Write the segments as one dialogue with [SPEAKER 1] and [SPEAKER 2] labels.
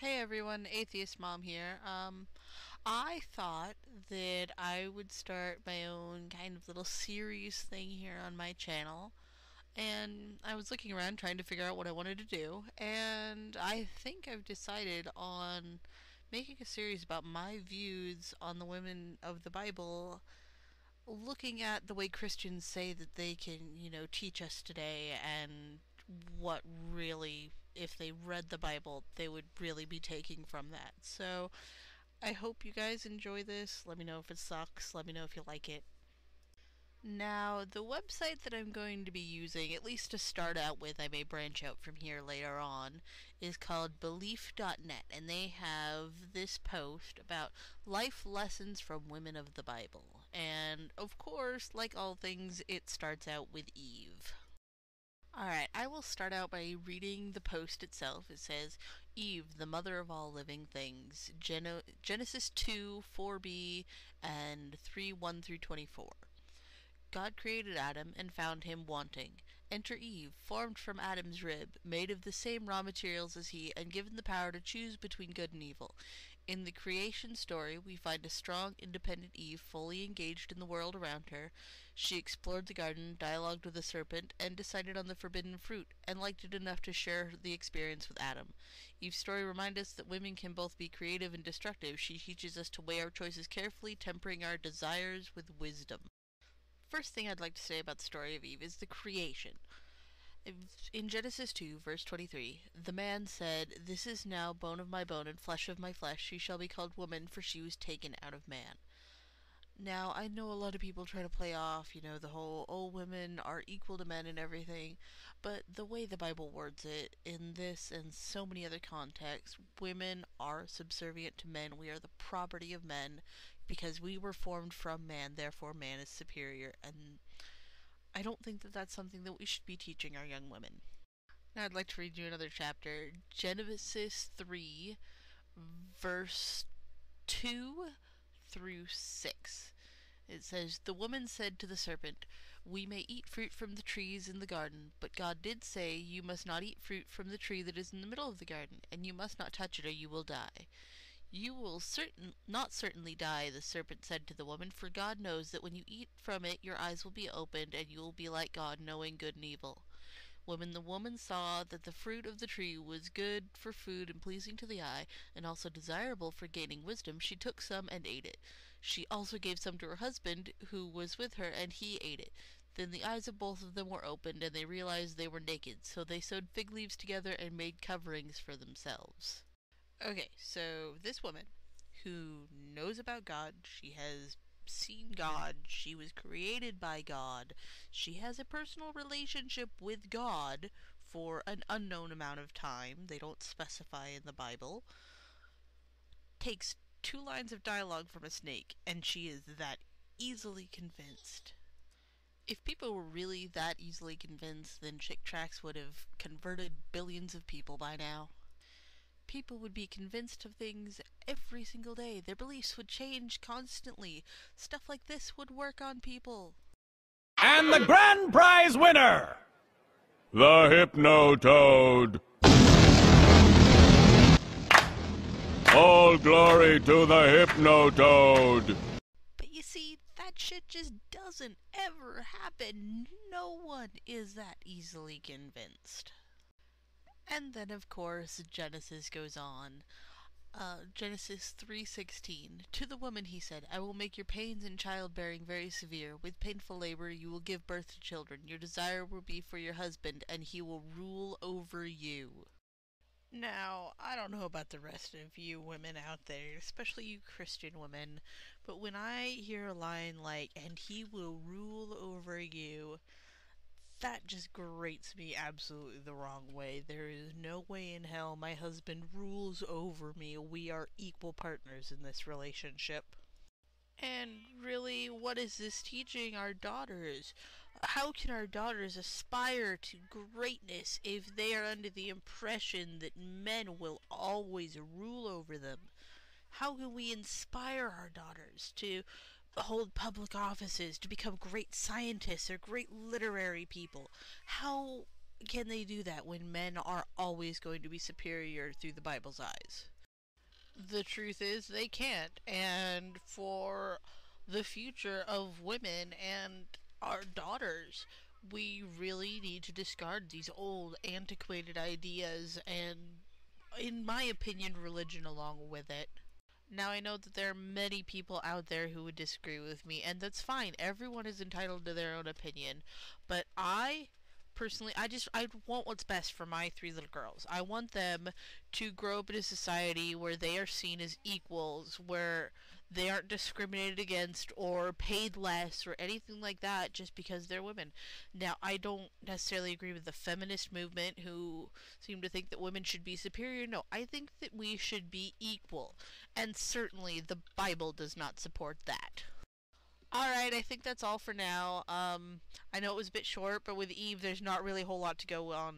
[SPEAKER 1] Hey everyone, Atheist Mom here. I thought that I would start my own kind of little series thing here on my channel, and I was looking around trying to figure out what I wanted to do, and I think I've decided on making a series about my views on the women of the Bible, looking at the way Christians say that they can, teach us today and what really, if they read the Bible, they would really be taking from that. So I hope you guys enjoy this. Let me know if it sucks. Let me know if you like it. Now, the website that I'm going to be using, at least to start out with, I may branch out from here later on, is called Belief.net, and they have this post about life lessons from women of the Bible. And, of course, like all things, it starts out with Eve. Alright, I will start out by reading the post itself. It says, Eve, the mother of all living things. Genesis 2, 4b, and 3, 1 through 24. God created Adam and found him wanting. Enter Eve, formed from Adam's rib, made of the same raw materials as he, and given the power to choose between good and evil. In the creation story, we find a strong, independent Eve fully engaged in the world around her. She explored the garden, dialogued with the serpent, and decided on the forbidden fruit, and liked it enough to share the experience with Adam. Eve's story reminds us that women can both be creative and destructive. She teaches us to weigh our choices carefully, tempering our desires with wisdom. First thing I'd like to say about the story of Eve is the creation. In Genesis 2, verse 23, the man said, This is now bone of my bone and flesh of my flesh. She shall be called woman, for she was taken out of man. Now, I know a lot of people try to play off, the whole, oh, women are equal to men and everything, but the way the Bible words it, in this and so many other contexts, women are subservient to men. We are the property of men because we were formed from man, therefore man is superior, and I don't think that that's something that we should be teaching our young women. Now I'd like to read you another chapter, Genesis 3, verse 2 through 6. It says, The woman said to the serpent, We may eat fruit from the trees in the garden, but God did say, You must not eat fruit from the tree that is in the middle of the garden, and you must not touch it or you will die. You will not certainly die, the serpent said to the woman, for God knows that when you eat from it your eyes will be opened, and you will be like God, knowing good and evil. When the woman saw that the fruit of the tree was good for food and pleasing to the eye, and also desirable for gaining wisdom, she took some and ate it. She also gave some to her husband, who was with her, and he ate it. Then the eyes of both of them were opened, and they realized they were naked, so they sewed fig leaves together and made coverings for themselves. Okay, so this woman who knows about God, she has seen God, she was created by God, she has a personal relationship with God for an unknown amount of time, they don't specify in the Bible, takes 2 lines of dialogue from a snake, and she is that easily convinced. If people were really that easily convinced, then Chick Tracts would have converted billions of people by now. People would be convinced of things every single day. Their beliefs would change constantly. Stuff like this would work on people.
[SPEAKER 2] And the grand prize winner, the Hypnotoad. All glory to the Hypnotoad.
[SPEAKER 1] But you see, that shit just doesn't ever happen. No one is that easily convinced. And then, of course, Genesis goes on. Genesis 3:16. To the woman he said, I will make your pains in childbearing very severe. With painful labor you will give birth to children. Your desire will be for your husband, and he will rule over you. Now, I don't know about the rest of you women out there, especially you Christian women, but when I hear a line like, and he will rule over you, that just grates me absolutely the wrong way. There is no way in hell my husband rules over me. We are equal partners in this relationship. And really, what is this teaching our daughters? How can our daughters aspire to greatness if they are under the impression that men will always rule over them? How can we inspire our daughters to hold public offices, to become great scientists or great literary people? How can they do that when men are always going to be superior through the Bible's eyes? The truth is they can't. And for the future of women and our daughters, we really need to discard these old, antiquated ideas and, in my opinion, religion along with it. Now, I know that there are many people out there who would disagree with me, and that's fine. Everyone is entitled to their own opinion. But I personally, I want what's best for my three little girls. I want them to grow up in a society where they are seen as equals, where they aren't discriminated against or paid less or anything like that just because they're women. Now, I don't necessarily agree with the feminist movement who seem to think that women should be superior. No, I think that we should be equal. And certainly the Bible does not support that. Alright, I think that's all for now. I know it was a bit short, but with Eve, there's not really a whole lot to go on.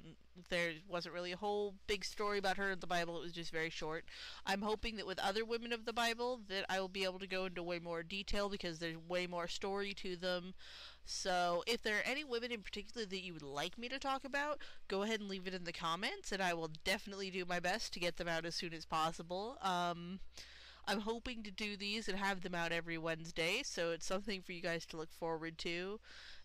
[SPEAKER 1] There wasn't really a whole big story about her in the Bible. It was just very short. I'm hoping that with other women of the Bible, that I will be able to go into way more detail because there's way more story to them. So, if there are any women in particular that you would like me to talk about, go ahead and leave it in the comments, and I will definitely do my best to get them out as soon as possible. I'm hoping to do these and have them out every Wednesday, so it's something for you guys to look forward to.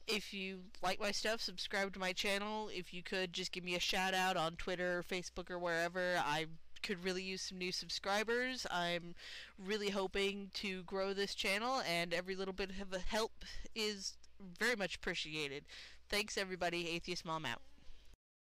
[SPEAKER 1] If you like my stuff, subscribe to my channel. If you could, just give me a shout out on Twitter, or Facebook, or wherever. I could really use some new subscribers. I'm really hoping to grow this channel, and every little bit of help is very much appreciated. Thanks, everybody. Atheist Mom out.